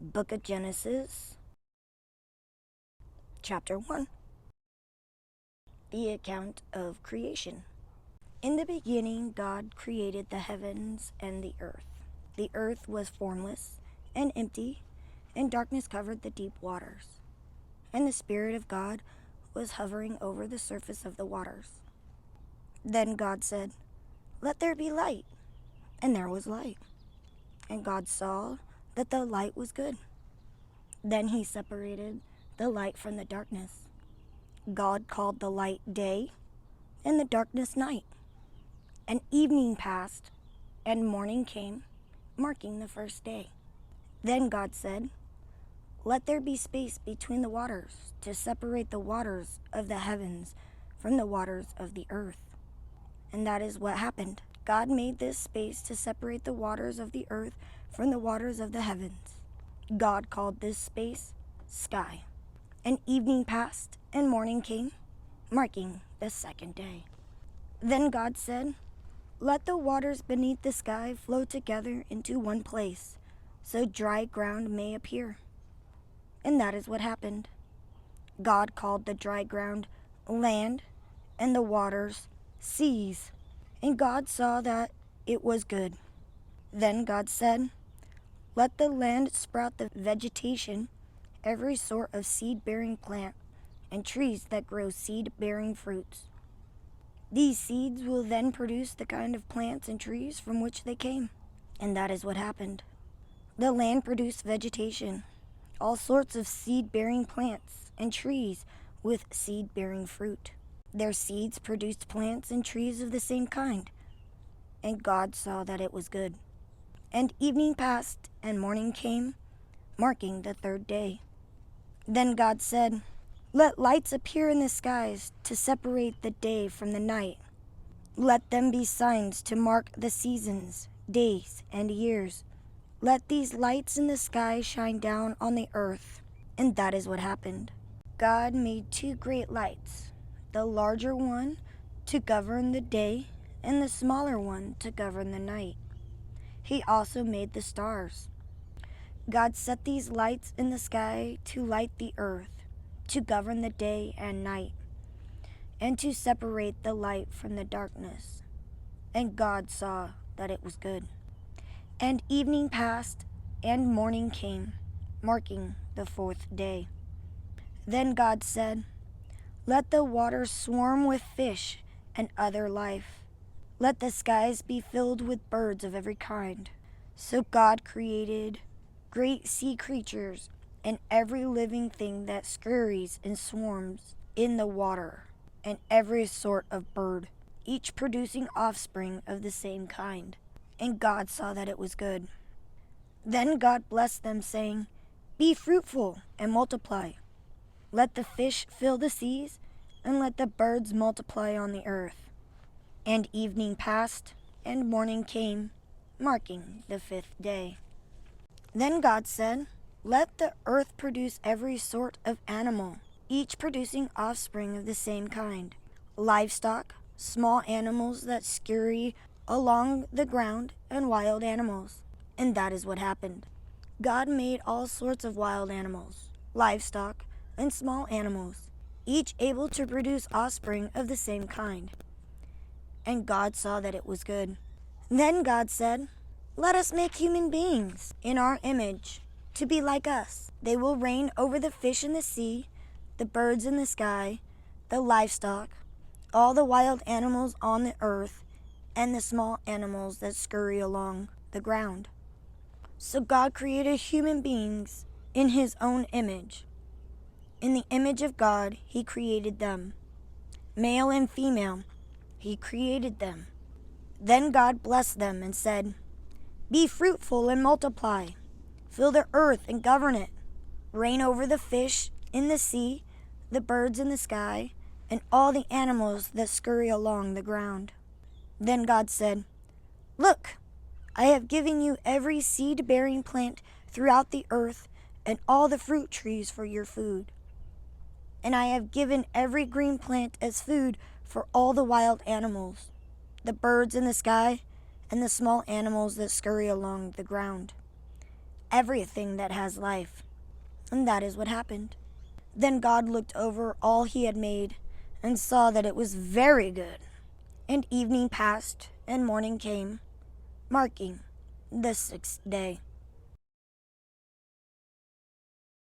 Book of Genesis, Chapter 1. The account of creation. In the beginning, God created the heavens and the earth. The earth was formless and empty, and darkness covered the deep waters. And the Spirit of God was hovering over the surface of the waters. Then God said, "Let there be light." And there was light. And God saw that the light was good. Then he separated the light from the darkness. God called the light day, and the darkness night. And evening passed, and morning came, marking the first day. Then God said, "Let there be space between the waters, to separate the waters of the heavens from the waters of the earth." And that is what happened. God made this space to separate the waters of the earth from the waters of the heavens. God called this space sky. And evening passed, and morning came, marking the second day. Then God said, "Let the waters beneath the sky flow together into one place, so dry ground may appear." And that is what happened. God called the dry ground land, and the waters seas. And God saw that it was good. Then God said, "Let the land sprout the vegetation, every sort of seed-bearing plant, and trees that grow seed-bearing fruits. These seeds will then produce the kind of plants and trees from which they came." And that is what happened. The land produced vegetation, all sorts of seed-bearing plants and trees with seed-bearing fruit. Their seeds produced plants and trees of the same kind. And God saw that it was good. And evening passed, and morning came, marking the third day. Then God said, "Let lights appear in the skies to separate the day from the night. Let them be signs to mark the seasons, days, and years. Let these lights in the sky shine down on the earth." And that is what happened. God made two great lights, the larger one to govern the day, and the smaller one to govern the night. He also made the stars. God set these lights in the sky to light the earth, to govern the day and night, and to separate the light from the darkness. And God saw that it was good. And evening passed, and morning came, marking the fourth day. Then God said, "Let the waters swarm with fish and other life. Let the skies be filled with birds of every kind." So God created great sea creatures and every living thing that scurries and swarms in the water, and every sort of bird, each producing offspring of the same kind. And God saw that it was good. Then God blessed them, saying, "Be fruitful and multiply. Let the fish fill the seas, and let the birds multiply on the earth." And evening passed, and morning came, marking the fifth day. Then God said, "Let the earth produce every sort of animal, each producing offspring of the same kind, livestock, small animals that scurry along the ground, and wild animals." And that is what happened. God made all sorts of wild animals, livestock, and small animals, each able to produce offspring of the same kind. And God saw that it was good. Then God said, "Let us make human beings in our image, to be like us. They will reign over the fish in the sea, the birds in the sky, the livestock, all the wild animals on the earth, and the small animals that scurry along the ground." So God created human beings in his own image. In the image of God, he created them. Male and female, he created them. Then God blessed them and said, "Be fruitful and multiply. Fill the earth and govern it. Reign over the fish in the sea, the birds in the sky, and all the animals that scurry along the ground." Then God said, "Look, I have given you every seed-bearing plant throughout the earth, and all the fruit trees for your food. And I have given every green plant as food for all the wild animals, the birds in the sky, and the small animals that scurry along the ground. everything that has life. And that is what happened. Then God looked over all he had made and saw that it was very good. And evening passed and morning came, marking the sixth day.